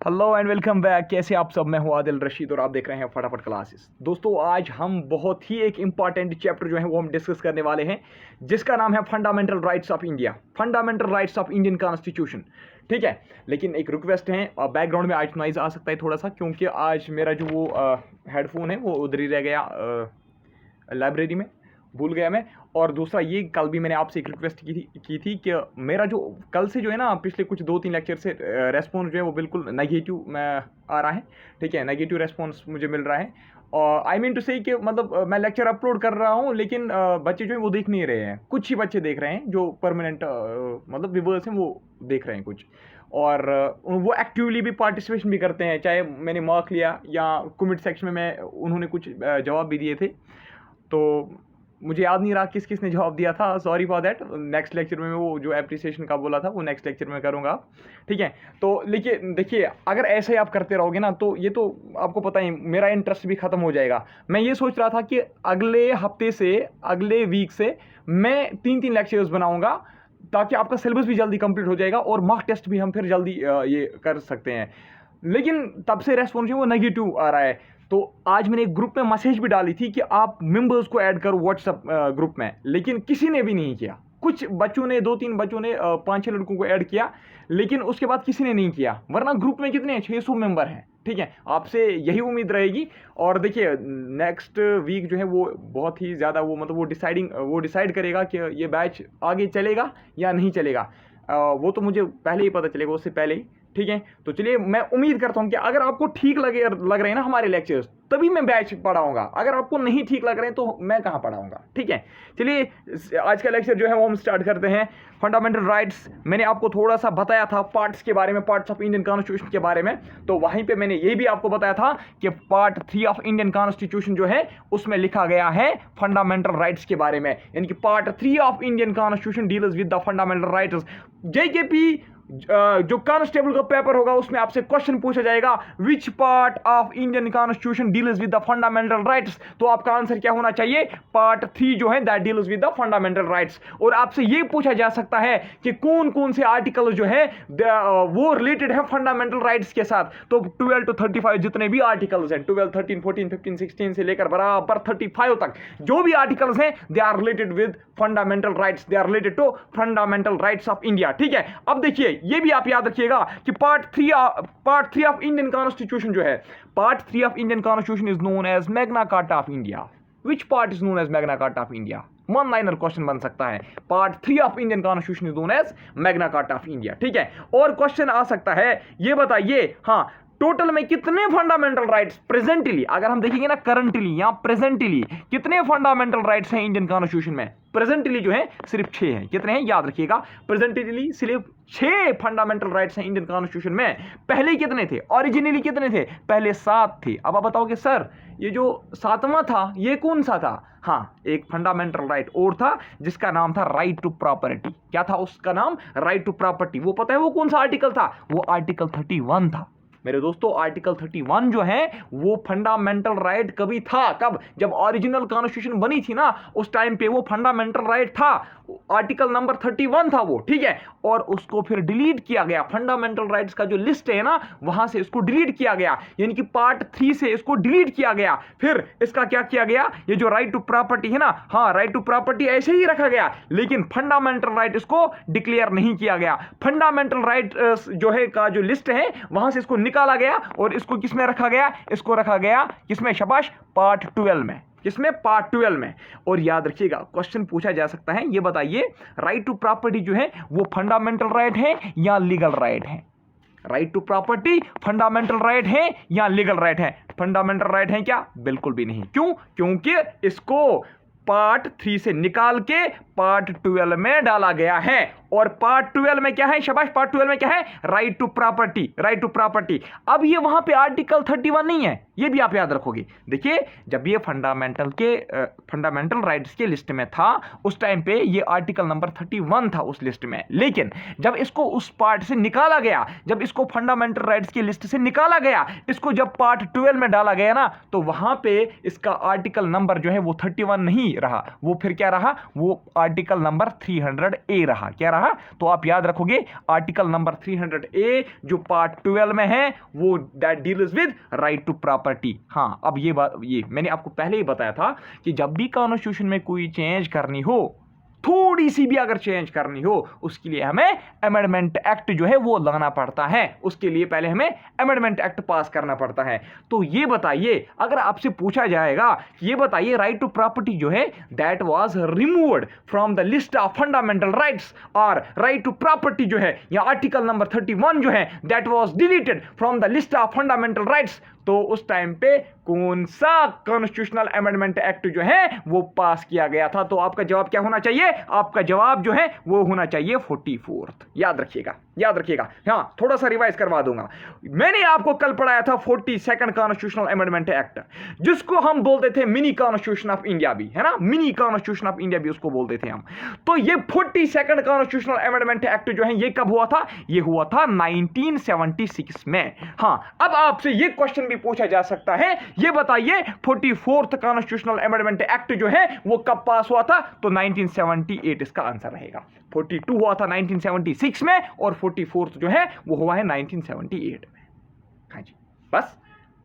Hello and welcome back. कैसे आप सब? मैं हूं आदिल रशीद और आप देख रहे हैं फटाफट क्लासेस। दोस्तों आज हम बहुत ही एक इंपॉर्टेंट चैप्टर जो है वो हम डिस्कस करने वाले हैं, जिसका नाम है fundamental rights of India, fundamental rights of Indian constitution. ठीक है, लेकिन एक रिक्वेस्ट है, बैकग्राउंड में आज नॉइज आ सकता है थोड़ा सा, क्योंकि आज मेरा जो वो हेडफोन है वो उधर ही रह गया लाइब्रेरी में, भूल गया मैं। और दूसरा ये, कल भी मैंने आपसे एक रिक्वेस्ट की थी कि मेरा जो कल से जो है ना, पिछले कुछ 2-3 लेक्चर से रेस्पॉन्स जो है वो बिल्कुल नेगेटिव में आ रहा है। ठीक है, नेगेटिव रेस्पॉन्स मुझे मिल रहा है। और आई मीन टू से कि मतलब मैं लेक्चर अपलोड कर रहा हूँ, लेकिन बच्चे जो है वो देख नहीं रहे हैं। कुछ ही बच्चे देख रहे हैं जो परमानेंट मतलब व्यूअर्स हैं, वो देख रहे हैं कुछ। और वो एक्टिवली भी पार्टिसिपेशन भी करते हैं, चाहे मैंने मार्क लिया या कमेंट सेक्शन में मैं उन्होंने कुछ जवाब भी दिए थे। तो मुझे याद नहीं रहा किस किस ने जवाब दिया था, sorry for that. Next lecture में वो जो एप्रिसिएशन का बोला था वो नेक्स्ट लेक्चर में करूँगा। ठीक है, तो लेकिन देखिए, अगर ऐसे ही आप करते रहोगे ना तो ये तो आपको पता ही मेरा इंटरेस्ट भी ख़त्म हो जाएगा। मैं ये सोच रहा था कि अगले हफ्ते से, अगले वीक से मैं 3-3 लेक्चर्स बनाऊँगा, ताकि आपका सिलेबस भी जल्दी कंप्लीट हो जाएगा और मार्क टेस्ट भी हम फिर जल्दी ये कर सकते हैं। लेकिन तब से रेस्पॉन्स जो वो नेगेटिव आ रहा है। तो आज मैंने एक ग्रुप में मैसेज भी डाली थी कि आप मेंबर्स को ऐड करो व्हाट्सएप ग्रुप में, लेकिन किसी ने भी नहीं किया। कुछ बच्चों ने, 2-3 बच्चों ने 5-6 लड़कों को ऐड किया, लेकिन उसके बाद किसी ने नहीं किया। वरना ग्रुप में कितने हैं? 600 मेंबर हैं। ठीक है, आपसे यही उम्मीद रहेगी। और देखिए, नेक्स्ट वीक जो है वो बहुत ही ज़्यादा वो मतलब वो डिसाइड करेगा कि ये बैच आगे चलेगा या नहीं चलेगा। वो तो मुझे पहले ही पता चलेगा, उससे पहले ही। ठीक है, तो चलिए, मैं उम्मीद करता हूं कि अगर आपको ठीक लग रहे हैं ना हमारे लेक्चर्स, तभी मैं बैच पढ़ाऊंगा। अगर आपको नहीं ठीक लग रहे हैं तो मैं कहां पढ़ाऊंगा। ठीक है, चलिए आज का लेक्चर जो है वो हम स्टार्ट करते हैं। फंडामेंटल राइट्स, मैंने आपको थोड़ा सा बताया था पार्ट्स के बारे में, पार्ट्स ऑफ इंडियन कॉन्स्टिट्यूशन के बारे में। तो वहीं पे मैंने ये भी आपको बताया था कि पार्ट 3 ऑफ इंडियन कॉन्स्टिट्यूशन जो है उसमें लिखा गया है फंडामेंटल राइट्स के बारे में। यानी कि part 3 of Indian constitution deals with the fundamental rights. JKP जो कांस्टेबल का पेपर होगा उसमें आपसे क्वेश्चन पूछा जाएगा, which part of Indian constitution deals with the fundamental rights. तो आपका आंसर क्या होना चाहिए? पार्ट 3 जो है that deals with the fundamental rights. और आपसे ये पूछा जा सकता है कि कौन कौन से आर्टिकल जो है वो रिलेटेड है फंडामेंटल राइट्स के साथ। तो 12 to 35 जितने भी आर्टिकल्स हैं, 12, 13, 14, 15, 16 से लेकर बराबर 35 तक जो भी आर्टिकल्स हैं, they are related with fundamental rights, they are related to fundamental rights of India. ठीक है, अब देखिए, ये भी आप याद रखिएगा कि पार्ट 3 ऑफ इंडियन कॉन्स्टिट्यूशन जो है, part 3 of Indian constitution is known as Magna Carta of India. Which part is known as Magna Carta of India? One liner question बन सकता है। Part 3 of Indian constitution is known as Magna Carta of India. ठीक है, और question आ सकता है, ये बताइए, हाँ, टोटल में कितने फंडामेंटल राइट्स प्रेजेंटली, अगर हम देखेंगे ना करंटली या प्रेजेंटली, कितने फंडामेंटल राइट्स हैं इंडियन कॉन्स्टिट्यूशन में? प्रेजेंटली जो है सिर्फ 6 हैं। कितने हैं? याद रखिएगा, प्रेजेंटली सिर्फ 6 फंडामेंटल राइट्स हैं इंडियन कॉन्स्टिट्यूशन में। पहले कितने थे? ओरिजिनली कितने थे? पहले 7 थे। अब आप बताओगे सर ये जो 7वां था ये कौन सा था? हाँ, एक फंडामेंटल राइट और था जिसका नाम था राइट टू प्रॉपर्टी। क्या था उसका नाम? Right to property. वो पता है वो कौन सा आर्टिकल था? वो आर्टिकल 31 था मेरे दोस्तों। आर्टिकल 31 जो है वो फंडामेंटल राइट कभी था, कब? जब ओरिजिनल कॉन्स्टिट्यूशन बनी थी ना, उस टाइम पे वो फंडामेंटल राइट था, आर्टिकल नंबर 31 था वो। ठीक है, और उसको फिर डिलीट किया गया। फंडामेंटल राइट्स का जो लिस्ट है ना, वहां से इसको डिलीट किया गया, यानी कि पार्ट 3 से इसको डिलीट किया गया। फिर इसका क्या किया गया? ये जो राइट टू प्रॉपर्टी है ना, हाँ, राइट टू प्रॉपर्टी ऐसे ही रखा गया, लेकिन फंडामेंटल राइट इसको डिक्लेयर नहीं किया गया। फंडामेंटल राइट जो है का जो लिस्ट है वहां से इसको निकाला गया और इसको किसमें रखा गया? इसको रखा गया किसमें? शाबाश, पार्ट 12 में। किसमें? पार्ट 12 में। और याद रखिएगा, क्वेश्चन पूछा जा सकता है, ये बताइए, राइट टू प्रॉपर्टी जो है वो फंडामेंटल राइट है या लीगल राइट है? Right to property fundamental right है या लीगल राइट है? फंडामेंटल राइट है क्या? बिल्कुल भी नहीं। क्यों? क्योंकि इसको पार्ट 3 से निकाल के पार्ट 12 में डाला गया है। और पार्ट 12 में क्या है? शाबाश, पार्ट 12 में क्या है? Right to property, right to property. अब ये वहां पे आर्टिकल 31 नहीं है, ये भी आप याद रखोगे। देखिए, जब ये फंडामेंटल राइट्स के लिस्ट में था उस टाइम पे ये आर्टिकल नंबर 31 था उस लिस्ट में, लेकिन जब इसको उस पार्ट से निकाला गया, जब इसको फंडामेंटल राइट्स की लिस्ट से निकाला गया, इसको जब पार्ट 12 में डाला गया ना, तो वहां पे इसका आर्टिकल नंबर जो है वो 31 नहीं रहा, वो फिर क्या रहा? वो आर्टिकल नंबर 300A रहा। क्या रहा? तो आप याद रखोगे आर्टिकल नंबर 300A जो पार्ट 12 में है वो that deals with right to property. हाँ, अब ये बात, ये मैंने आपको पहले ही बताया था कि जब भी कॉन्स्टिट्यूशन में कोई चेंज करनी हो, थोड़ी सी भी अगर चेंज करनी हो, उसके लिए हमें अमेंडमेंट एक्ट जो है वो लाना पड़ता है। उसके लिए पहले हमें अमेंडमेंट एक्ट पास करना पड़ता है। तो ये बताइए, अगर आपसे पूछा जाएगा ये बताइए राइट टू प्रॉपर्टी जो है that was removed from the list of fundamental rights, और राइट टू प्रॉपर्टी जो है या आर्टिकल नंबर 31 जो है that was deleted from the list of fundamental rights, तो उस टाइम पे कौन सा कॉन्स्टिट्यूशनल अमेंडमेंट एक्ट जो है वो पास किया गया था? तो आपका जवाब क्या होना चाहिए? आपका जवाब जो है वो होना चाहिए 44th। याद रखिएगा, याद रखिएगा। हाँ, थोड़ा सा रिवाइज करवा दूंगा। मैंने आपको कल पढ़ाया था 42nd कॉन्स्टिट्यूशनल अमेंडमेंट एक्ट, जिसको हम बोलते थे मिनी कॉन्स्टिट्यूशन ऑफ इंडिया भी, है ना, मिनी कॉन्स्टिट्यूशन ऑफ इंडिया भी उसको बोलते थे हम। तो ये 42nd कॉन्स्टिट्यूशनल अमेंडमेंट एक्ट जो है ये कब हुआ था? ये हुआ था 1976 में। हाँ, अब आपसे ये क्वेश्चन भी पूछा जा सकता है, ये बताइए 44th कॉन्स्टिट्यूशनल अमेंडमेंट एक्ट जो है वो कब पास हुआ था? तो 1978 इसका आंसर रहेगा। 42 हुआ था 1976 में और 44th जो है वो हुआ है 1978 में। हाँ जी, बस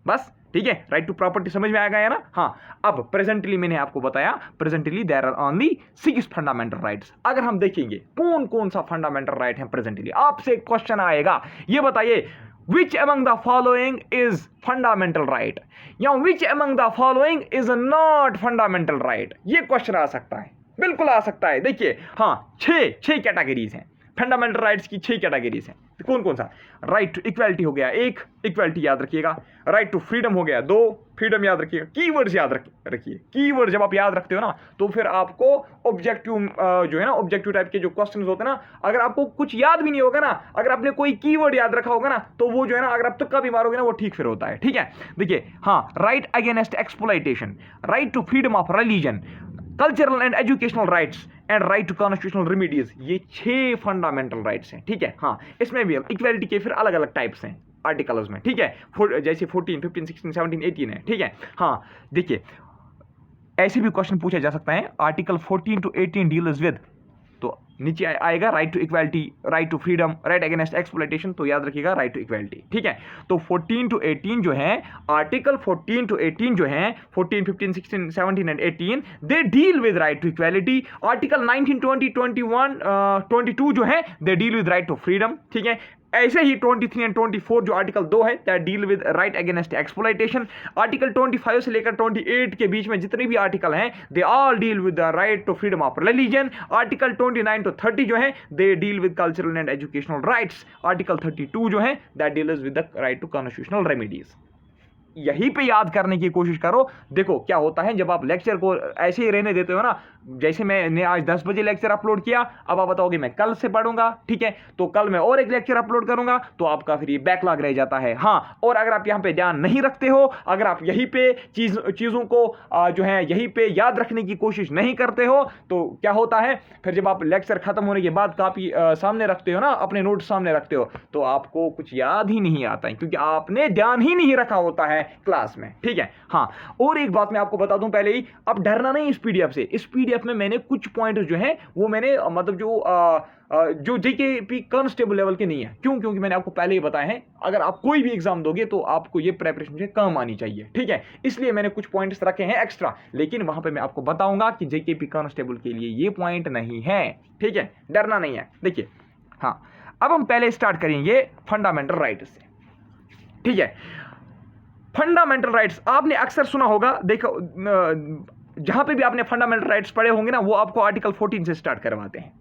बस ठीक है। राइट टू प्रॉपर्टी समझ में आ गया ना? हाँ, अब प्रेजेंटली मैंने आपको बताया, presently there are only 6 fundamental rights. अगर हम देखेंगे कौन कौन सा फंडामेंटल राइट है प्रेजेंटली, आपसे क्वेश्चन आएगा, ये बताइए which among the following is fundamental right या which among the following is not fundamental right, ये क्वेश्चन आ सकता है, बिल्कुल आ सकता है। देखिए, हाँ, छह कैटेगरीज हैं फंडामेंटल राइट्स की, 6 कैटेगरीज हैं। तो कौन कौन सा? राइट टू इक्वालिटी हो गया 1, इक्वालिटी याद रखिएगा। राइट टू फ्रीडम हो गया 2, फ्रीडम याद रखिएगा। कीवर्ड्स याद रखिए, कीवर्ड जब आप याद रखते हो ना तो फिर आपको ऑब्जेक्टिव जो है ना, ऑब्जेक्टिव टाइप के जो क्वेश्चंस होते हैं ना, अगर आपको कुछ याद भी नहीं होगा ना, अगर आपने कोई कीवर्ड याद रखा होगा ना तो वो जो है ना, अगर आप तुक्का भी मारोगे ना वो ठीक फिर होता है। ठीक है, देखिए, हाँ, right against exploitation, right to freedom of religion, cultural and educational rights and right to constitutional remedies, ये 6 फंडामेंटल राइट्स हैं। ठीक है, हाँ, इसमें भी इक्वालिटी के फिर अलग अलग टाइप्स हैं आर्टिकल्स में। ठीक है, जैसे 14, 15, 16, 17, 18 है। ठीक है, हाँ, देखिए, ऐसे भी क्वेश्चन पूछा जा सकता है। आर्टिकल 14 to 18 डील्स विद, तो नीचे आएगा right to equality, right to freedom, right against exploitation, तो याद रखिएगा राइट टू इक्वालिटी। ठीक है, तो 14 to 18 जो है, आर्टिकल 14 to 18 जो है, 14, 15, 16, 17 and 18 they deal with right to equality. Article 19, 20, 21, 22 जो है they deal with right to freedom. ठीक है, ऐसे ही 23 एंड 24 जो आर्टिकल 2 है that deal with right against exploitation. Article 25 से लेकर 28 के बीच में जितने भी आर्टिकल हैं they all deal with the right to freedom of religion. Article 29 to 30 जो है they deal with cultural and educational rights. Article 32 जो है that deals with the right to constitutional remedies. यहीं पे याद करने की कोशिश करो। देखो क्या होता है जब आप लेक्चर को ऐसे ही रहने देते हो ना, जैसे मैंने आज 10 बजे लेक्चर अपलोड किया, अब आप बताओगे मैं कल से पढ़ूंगा। ठीक है, तो कल मैं और एक लेक्चर अपलोड करूंगा, तो आपका फिर ये बैकलॉग रह जाता है। हाँ, और अगर आप यहाँ पे ध्यान नहीं रखते हो, अगर आप यहीं पे चीज़ों को जो है यहीं पे याद रखने की कोशिश नहीं करते हो, तो क्या होता है फिर जब आप लेक्चर खत्म होने के बाद कॉपी सामने रखते हो ना, अपने नोट सामने रखते हो, तो आपको कुछ याद ही नहीं आता है, क्योंकि आपने ध्यान ही नहीं रखा होता है क्लास में। ठीक है, हाँ, और एक बात मैं आपको बता दूं पहले ही, अब डरना नहीं इस पीडीएफ से। इस पीडीएफ में मैंने कुछ पॉइंट जो है वो मैंने मतलब जो जेकेपी कांस्टेबल लेवल के नहीं है। क्योंकि मैंने आपको पहले ही बताया है, अगर आप कोई भी एग्जाम दोगे तो आपको ये प्रेपरेशन से काम आनी चाहिए। ठीक है, इसलिए मैंने कुछ पॉइंट्स रखे हैं एक्स्ट्रा, लेकिन वहां पे मैं आपको बताऊंगा कि जेकेपी कांस्टेबल के लिए ये पॉइंट नहीं है। ठीक है, डरना नहीं है। देखिए, हाँ, अब हम पहले स्टार्ट करेंगे फंडामेंटल राइट्स से। ठीक है, फंडामेंटल राइट्स आपने अक्सर सुना होगा। देखो, जहां पे भी आपने फंडामेंटल राइट्स पढ़े होंगे ना, वो आपको आर्टिकल 14 से स्टार्ट करवाते हैं।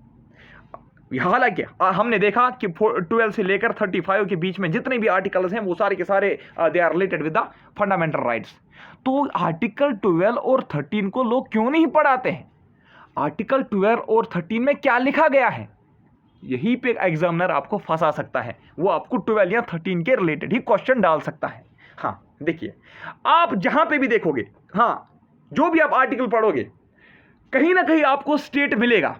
हालांकि हमने देखा कि 12 से लेकर 35 के बीच में जितने भी आर्टिकल्स हैं वो सारे के सारे they are related with the fundamental rights. तो आर्टिकल 12 और 13 को लोग क्यों नहीं पढ़ाते हैं? आर्टिकल 12 और 13 में क्या लिखा गया है, यही पे एग्जामिनर आपको फंसा सकता है। वो आपको 12 या 13 के रिलेटेड ही क्वेश्चन डाल सकता है। हाँ, देखिए, आप जहां पे भी देखोगे, हाँ, जो भी आप आर्टिकल पढ़ोगे, कहीं ना कहीं आपको स्टेट मिलेगा।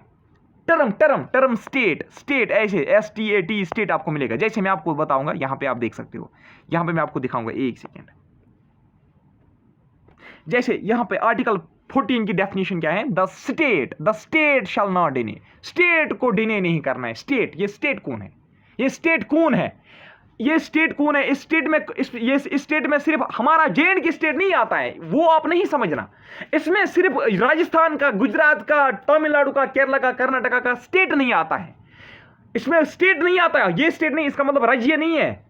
टर्म स्टेट ऐसे STAT स्टेट आपको मिलेगा। जैसे मैं आपको बताऊंगा, यहां पे आप देख सकते हो, यहां पे मैं आपको दिखाऊंगा, एक सेकेंड। जैसे यहां पे आर्टिकल 14 की डेफिनेशन क्या है? The state shall not deny. State को डिने नहीं करना है। स्टेट, ये स्टेट कौन है? ये स्टेट कौन है? ये स्टेट कौन है? इस स्टेट में इस स्टेट में सिर्फ हमारा जेएंड की स्टेट नहीं आता है, वो आप नहीं समझना। इसमें सिर्फ राजस्थान का, गुजरात का, तमिलनाडु का, केरला का, कर्नाटका का स्टेट नहीं आता है। इसमें स्टेट नहीं आता है। ये स्टेट नहीं, इसका मतलब राज्य नहीं है।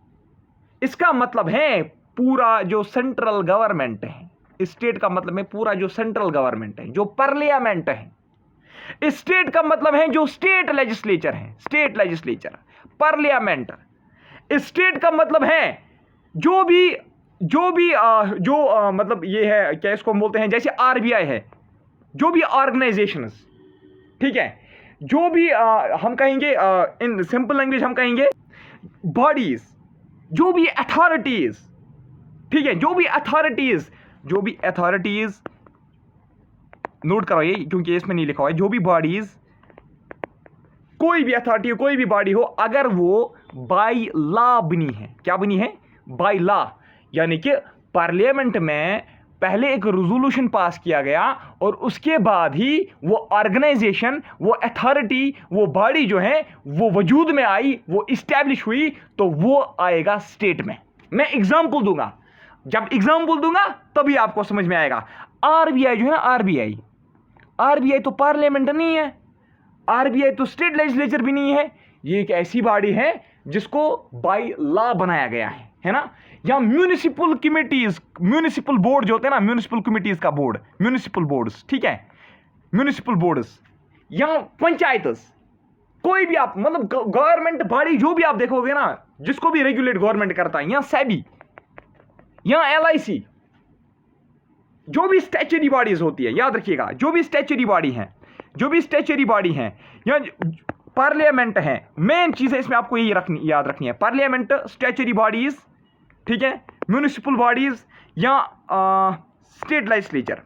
इसका मतलब है पूरा जो सेंट्रल गवर्नमेंट है। स्टेट का मतलब है पूरा जो सेंट्रल गवर्नमेंट है, जो पार्लियामेंट है। स्टेट का मतलब है जो स्टेट लेजिस्लेचर है, स्टेट लेजिस्लेचर, पार्लियामेंट। स्टेट का मतलब है जो मतलब ये है, क्या इसको बोलते हैं, जैसे आरबीआई है, जो भी ऑर्गेनाइजेशंस, ठीक है, जो भी हम कहेंगे इन सिंपल लैंग्वेज हम कहेंगे बॉडीज, जो भी अथॉरिटीज, ठीक है, जो भी अथॉरिटीज नोट करो ये, क्योंकि इसमें नहीं लिखा हुआ है। जो भी बॉडीज, कोई भी अथॉरिटी, कोई भी बॉडी हो, अगर वो बाय लॉ बनी है, क्या बनी है? बाय लॉ, यानी कि पार्लियामेंट में पहले एक रेजोल्यूशन पास किया गया और उसके बाद ही वो ऑर्गेनाइजेशन, वो अथॉरिटी, वो बॉडी जो है वो वजूद में आई, वो इस्टेब्लिश हुई, तो वो आएगा स्टेट में। मैं एग्जांपल दूंगा, जब एग्जांपल दूंगा तभी आपको समझ में आएगा। आरबीआई जो है ना, आरबीआई तो पार्लियामेंट नहीं है, आरबीआई तो स्टेट लेजिस्लेचर भी नहीं है। ये एक ऐसी बॉडी है जिसको बाय लॉ बनाया गया है ना। या म्यूनिसिपल कमिटीज, म्यूनिसिपल बोर्ड जो होते हैं ना, म्यूनिसिपल कमिटीज का बोर्ड, म्यूनिसिपल बोर्ड्स, ठीक है, म्यूनिसिपल बोर्ड्स, या पंचायतस, कोई भी आप मतलब गवर्नमेंट बॉडी जो भी आप देखोगे ना, जिसको भी रेगुलेट गवर्नमेंट करता है, या सेबी, या एलआईसी, जो भी स्टैच्यूटरी बॉडीज होती है, याद रखिएगा, जो भी स्टैच्यूटरी बॉडी है, या पार्लियामेंट है, मेन चीजें इसमें आपको यही याद रखनी है। पार्लियामेंट, स्टैच्यूटरी बॉडीज, ठीक है, म्यूनिसिपल बॉडीज, या स्टेट लेजिस्लेचर,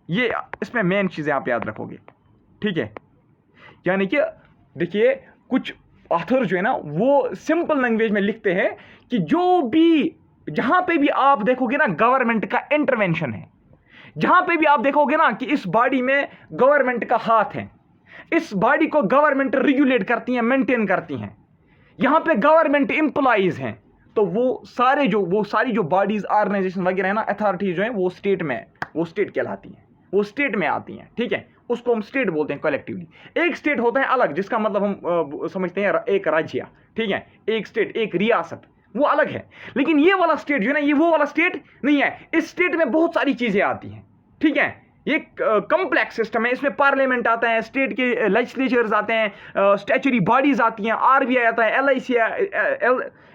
ये इसमें मेन चीजें आप याद रखोगे, ठीक है। यानी कि देखिए, कुछ ऑथर जो है ना वो सिंपल लैंग्वेज में लिखते हैं कि जो भी, जहां पे भी आप देखोगे ना गवर्नमेंट का इंटरवेंशन है, जहां पे भी आप देखोगे ना कि इस बॉडी में गवर्नमेंट का हाथ है, इस बॉडी को गवर्नमेंट रेगुलेट करती है, मेंटेन करती हैं, यहां पे गवर्नमेंट एम्प्लॉइज हैं, तो वो सारी जो बॉडीज, ऑर्गेनाइजेशन वगैरह है ना, अथॉरिटीज जो है वो स्टेट कहलाती हैं, वो स्टेट में आती हैं, ठीक है। उसको हम स्टेट बोलते हैं कलेक्टिवली। एक स्टेट होता है अलग, जिसका मतलब हम समझते हैं एक राज्य, ठीक है, एक स्टेट, एक रियासत, वो अलग है। लेकिन ये वाला स्टेट जो है ना, ये वो वाला स्टेट नहीं है। इस स्टेट में बहुत सारी चीजें आती हैं, ठीक है, ये कॉम्प्लेक्स सिस्टम है। इसमें पार्लियामेंट आता है, स्टेट के लेजिस्लेचर्स आते हैं, स्टैच्यूटरी बॉडीज आती हैं, आरबीआई आता है,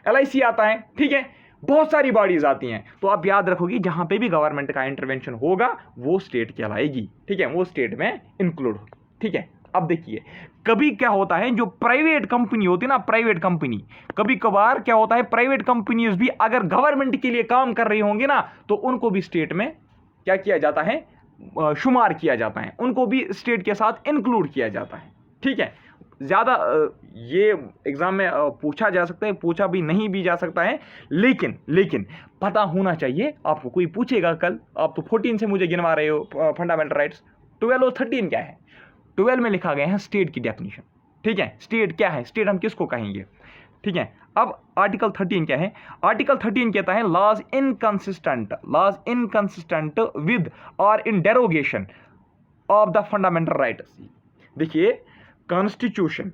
एलआईसी आता है, ठीक है, बहुत सारी बॉडीज आती हैं। तो आप याद रखोगे, जहां पे भी गवर्नमेंट का इंटरवेंशन होगा वो स्टेट कहलाएगी, ठीक है, वो स्टेट में इंक्लूड होगी, ठीक है। अब देखिए, कभी क्या होता है, जो प्राइवेट कंपनी होती है ना, प्राइवेट कंपनी, कभी कभार क्या होता है, प्राइवेट कंपनीज भी अगर गवर्नमेंट के लिए काम कर रही होंगी ना, तो उनको भी स्टेट में क्या किया जाता है, शुमार किया जाता है, उनको भी स्टेट के साथ इंक्लूड किया जाता है, ठीक है। ज़्यादा ये एग्जाम में पूछा जा सकता है, पूछा भी नहीं भी जा सकता है, लेकिन पता होना चाहिए आपको। कोई पूछेगा कल, आप तो 14 से मुझे गिनवा रहे हो फंडामेंटल राइट्स, 12 और 13 क्या है? 12 में लिखा गया है स्टेट की डेफिनेशन, ठीक है। स्टेट क्या है, स्टेट हम किसको कहेंगे, ठीक है। अब आर्टिकल 13 क्या है? आर्टिकल 13 कहता है laws inconsistent with or in derogation of the fundamental rights. देखिए, कॉन्स्टिट्यूशन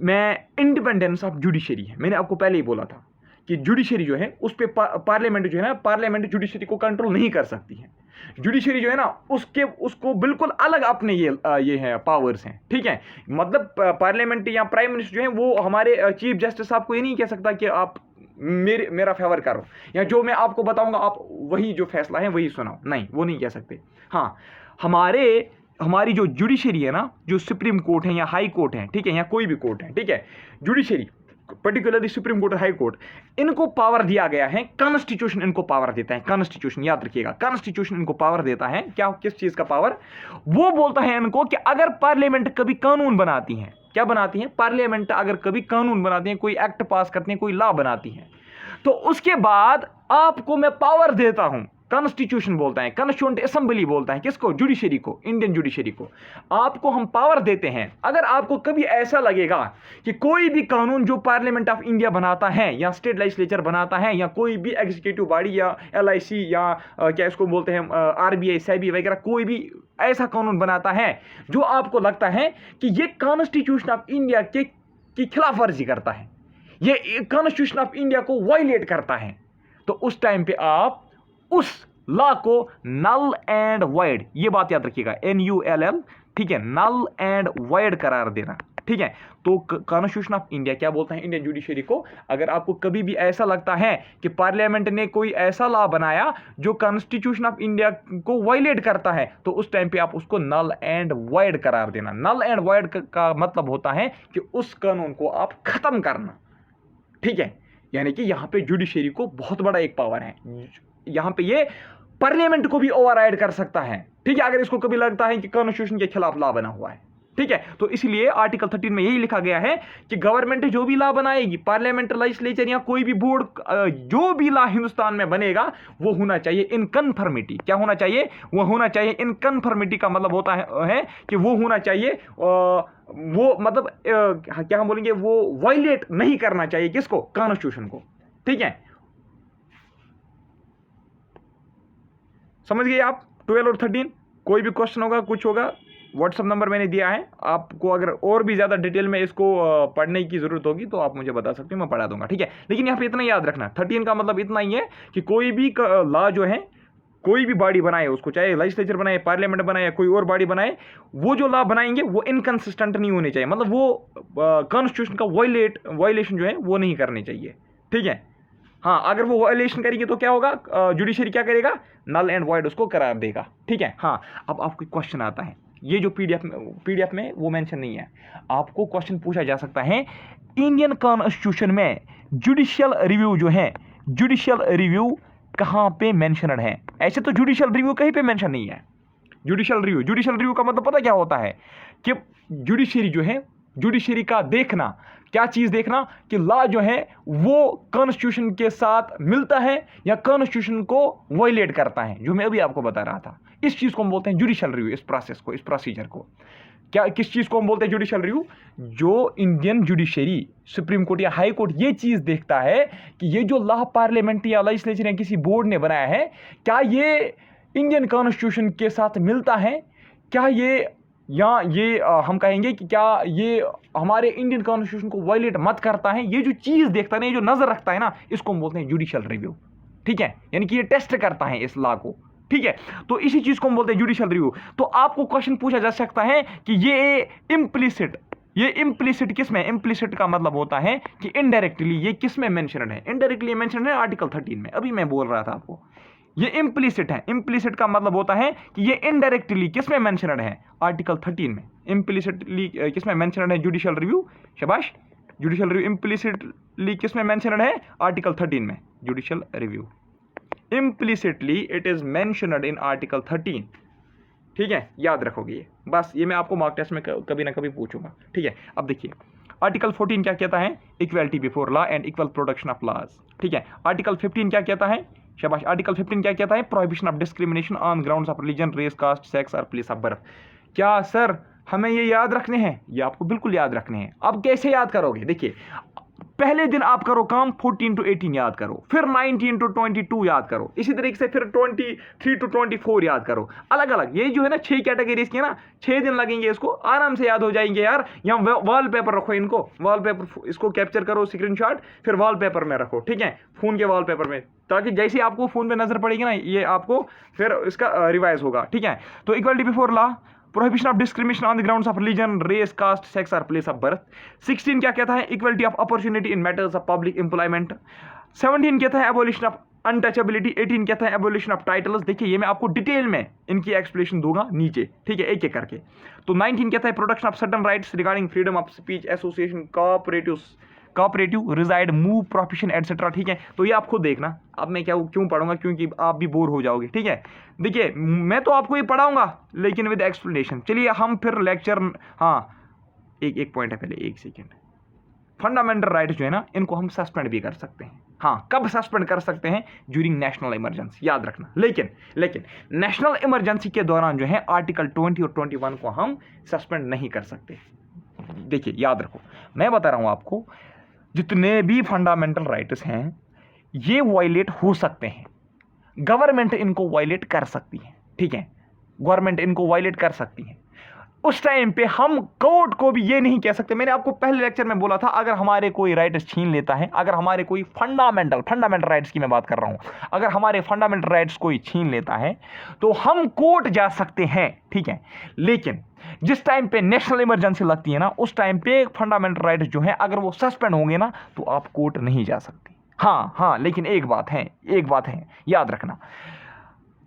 में इंडिपेंडेंस ऑफ जुडिशरी है। मैंने आपको पहले ही बोला था कि जुडिशरी जो है उस पे पार्लियामेंट जो है ना, पार्लियामेंट जुडिशरी को कंट्रोल नहीं कर सकती है। जुडिशरी जो है ना, उसको बिल्कुल अलग अपने ये है पावर्स हैं, ठीक है। मतलब पार्लियामेंट या प्राइम मिनिस्टर जो है वो हमारे चीफ जस्टिस साहब को ये नहीं कह सकता कि आप मेरा फेवर करो, या जो मैं आपको बताऊंगा आप वही जो फैसला है वही सुनाओ, नहीं, वो नहीं कह सकते। हाँ, हमारी जो जुडिशरी है ना, जो सुप्रीम कोर्ट है या हाई कोर्ट है, ठीक है, या कोई भी कोर्ट है, ठीक है, judiciary particularly supreme court, high court, इनको पावर दिया गया है, कॉन्स्टिट्यूशन इनको पावर देता है। कॉन्स्टिट्यूशन याद रखिएगा, कॉन्स्टिट्यूशन इनको पावर देता है, क्या, किस चीज का पावर? वो बोलता है इनको कि अगर पार्लियामेंट कभी कानून बनाती है, क्या बनाती है, पार्लियामेंट अगर कभी कानून बनाती है, कोई एक्ट पास करती है, कोई लॉ बनाती है, तो उसके बाद आपको मैं पावर देता हूं कॉन्स्टिट्यूशन बोलता है, कॉन्स्टिट्यूएंट असेंबली बोलता है किसको? जुडिशरी को, इंडियन जुडिशरी को। आपको हम पावर देते हैं। अगर आपको कभी ऐसा लगेगा कि कोई भी कानून जो पार्लियामेंट ऑफ इंडिया बनाता है या स्टेट लेजिस्लेचर बनाता है या कोई भी एग्जीक्यूटिव बॉडी या LIC या क्या इसको बोलते हैं RBI, SEBI वगैरह, कोई भी ऐसा कानून बनाता है जो आपको लगता है कि ये कॉन्स्टिट्यूशन ऑफ इंडिया की खिलाफ वर्जी करता है, ये कॉन्स्टिट्यूशन ऑफ इंडिया को वायलेट करता है, तो उस टाइम पे आप उस लॉ को नल एंड वॉइड, ये बात याद रखिएगा, NULL, ठीक है, नल एंड वॉइड करार देना, ठीक है। तो कॉन्स्टिट्यूशन ऑफ इंडिया क्या बोलता है इंडियन जुडिशरी को? अगर आपको कभी भी ऐसा लगता है कि पार्लियामेंट ने कोई ऐसा लॉ बनाया जो कॉन्स्टिट्यूशन ऑफ इंडिया को वायलेट करता है, तो उस टाइम पे आप उसको नल एंड वॉइड करार देना। नल एंड वॉइड का मतलब होता है कि उस कानून को आप खत्म करना, ठीक है। यानी कि यहां पे जुडिशरी को बहुत बड़ा एक पावर है, यहां पे ये पार्लियामेंट को भी ओवरराइड कर सकता है, ठीक है, अगर इसको कभी लगता है कि कॉन्स्टिट्यूशन के खिलाफ लॉ बना हुआ है, ठीक है। तो इसलिए आर्टिकल 13 में यही लिखा गया है कि गवर्नमेंट जो भी लॉ बनाएगी, पार्लियामेंट, लेजिस्लेचर या कोई भी बोर्ड, जो भी लॉ हिंदुस्तान में बनेगा वो होना चाहिए इन कन्फर्मिटी। क्या होना चाहिए? वो होना चाहिए इन कन्फर्मिटी। का मतलब होता है कि वो होना चाहिए, वो मतलब क्या हम बोलेंगे, वो वायलेट नहीं करना चाहिए किसको? कॉन्स्टिट्यूशन को, ठीक है। समझ गए आप 12 और 13? कोई भी क्वेश्चन होगा, कुछ होगा, व्हाट्सएप नंबर मैंने दिया है आपको। अगर और भी ज़्यादा डिटेल में इसको पढ़ने की ज़रूरत होगी तो आप मुझे बता सकते हो, मैं पढ़ा दूंगा, ठीक है। लेकिन यहाँ पे इतना याद रखना, 13 का मतलब इतना ही है कि कोई भी लॉ जो है, कोई भी बॉडी बनाए उसको, चाहे लेजिस्लेचर बनाए, पार्लियामेंट बनाए या कोई और बॉडी बनाए, वो जो लॉ बनाएंगे वो इनकंसिस्टेंट नहीं होने चाहिए, मतलब वो कॉन्स्टिट्यूशन का वायलेशन जो है वो नहीं करनी चाहिए, ठीक है। हाँ, अगर वो वायलेशन करेंगे तो क्या होगा? जुडिशरी क्या करेगा? नल एंड वॉइड उसको करार देगा, ठीक है। हाँ, अब आपको क्वेश्चन आता है, ये जो पीडीएफ में वो मेंशन नहीं है, आपको क्वेश्चन पूछा जा सकता है, इंडियन कॉन्स्टिट्यूशन में जुडिशियल रिव्यू जो है, जुडिशियल रिव्यू कहाँ पे मेंशनड है? ऐसे तो जुडिशियल रिव्यू कहीं पे मेंशन नहीं है। जुडिशियल रिव्यू का मतलब पता क्या होता है? कि जुडिशरी जो है, जुडिशरी का देखना, क्या चीज देखना कि लॉ जो है वो कॉन्स्टिट्यूशन के साथ मिलता है या कॉन्स्टिट्यूशन को वायलेट करता है, जो मैं अभी आपको बता रहा था। इस चीज को हम बोलते हैं जुडिशियल रिव्यू, इस प्रोसेस को, इस प्रोसीजर को। क्या, किस चीज को हम बोलते हैं जुडिशियल रिव्यू? जो इंडियन जुडिशरी, सुप्रीम कोर्ट या हाई कोर्ट ये चीज देखता है कि ये जो लॉ पार्लियामेंट या लेजिस्लेचर या किसी बोर्ड ने बनाया है, क्या ये इंडियन कॉन्स्टिट्यूशन के साथ मिलता है, क्या ये, या ये हम कहेंगे कि क्या ये हमारे इंडियन कॉन्स्टिट्यूशन को वायलेट मत करता है। ये जो चीज देखता है ना, ये जो नजर रखता है ना, इसको हम बोलते हैं जुडिशियल रिव्यू, ठीक है। यानी कि ये टेस्ट करता है इस लॉ को, ठीक है। तो इसी चीज को हम बोलते हैं जुडिशियल रिव्यू। तो आपको क्वेश्चन पूछा जा सकता है कि ये इम्प्लिसिट किस में? इम्प्लिसिट का मतलब होता है कि इनडायरेक्टली ये किस में मेंशनड है? इनडायरेक्टली मेंशनड है आर्टिकल 13 में। अभी मैं बोल रहा था आपको, ये इम्प्लिसिट है। इम्प्लिसिट का मतलब होता है कि ये इनडायरेक्टली किस में मेंशनड है? आर्टिकल 13 में। इम्प्लिसिटली किस में मेंशनड है? Judicial review. शाबाश, जुडिशियल रिव्यू इम्प्लिसिटली किस में मेंशनड है? आर्टिकल 13 में। Judicial review implicitly it is mentioned in article 13, ठीक है, याद रखोगे ये। बस ये मैं आपको मार्क टेस्ट में कभी ना कभी पूछूंगा, ठीक है। अब देखिए आर्टिकल 14 क्या कहता है? Equality before law and equal protection of laws, ठीक है। आर्टिकल 15 क्या कहता है? शाबाश, आर्टिकल 15 क्या कहता है? Prohibition of discrimination on grounds of religion, race, caste, sex और प्लेस ऑफ बर्थ। क्या सर हमें ये याद रखने हैं? ये आपको बिल्कुल याद रखने हैं। अब कैसे याद करोगे? देखिए, पहले दिन आप करो काम 14 to 18 याद करो, फिर 19 to 22 याद करो, इसी तरीके से फिर 23 to 24 याद करो, अलग अलग। ये जो है ना 6 कैटेगरीज की ना, 6 दिन लगेंगे, इसको आराम से याद हो जाएंगे यार। यहाँ वॉलपेपर रखो, इनको वॉलपेपर, इसको कैप्चर करो स्क्रीनशॉट, फिर वॉलपेपर में रखो, ठीक है, फोन के वॉलपेपर में, ताकि जैसे आपको फोन पे नजर पड़ेगी ना, ये आपको फिर इसका रिवाइज होगा, ठीक है। तो equality before law, prohibition of discrimination on the grounds of religion, race, caste, sex और प्लेस ऑफ बर्थ। 16 क्या कहता है? Equality of opportunity in matters of public employment. 17 कहता है एबोलिशन ऑफ अनटचेबिलिटी। 18 कहता है एबोलिशन ऑफ टाइटल्स। देखिए ये मैं आपको डिटेल में इनकी एक्सप्लेनेशन दूंगा नीचे, ठीक है, एक एक करके। तो 19 कहता है protection of certain rights regarding freedom of speech, association, cooperative, reside, move, profession etcetera, ठीक है। तो ये आप खुद देखना। अब मैं क्यों पढ़ूंगा, क्योंकि आप भी बोर हो जाओगे, ठीक है। देखिए मैं तो आपको ये पढ़ाऊंगा लेकिन विद एक्सप्लेनेशन। चलिए हम फिर लेक्चर, हाँ एक पॉइंट है पहले, एक सेकेंड। फंडामेंटल राइट्स जो है ना, इनको हम सस्पेंड भी कर सकते हैं। हाँ, कब सस्पेंड कर सकते हैं? ड्यूरिंग नेशनल इमरजेंसी, याद रखना। लेकिन नेशनल इमरजेंसी के दौरान जो है आर्टिकल 20 और 21 को हम सस्पेंड नहीं कर सकते। देखिए याद रखो, मैं बता रहा हूं आपको, जितने भी फंडामेंटल राइट्स हैं ये वायलेट हो सकते हैं, गवर्नमेंट इनको वायलेट कर सकती है, ठीक है, गवर्नमेंट इनको वायलेट कर सकती है। उस टाइम पे हम कोर्ट को भी ये नहीं कह सकते। मैंने आपको पहले लेक्चर में बोला था, अगर हमारे कोई राइट्स छीन लेता है, अगर हमारे कोई फंडामेंटल राइट्स की मैं बात कर रहा हूं, अगर हमारे फंडामेंटल राइट्स कोई छीन लेता है तो हम कोर्ट जा सकते हैं, ठीक है। लेकिन जिस टाइम पे नेशनल इमरजेंसी लगती है ना, उस टाइम पे फंडामेंटल राइट्स जो है अगर वो सस्पेंड होंगे ना तो आप कोर्ट नहीं जा सकते। हाँ, लेकिन एक बात है याद रखना,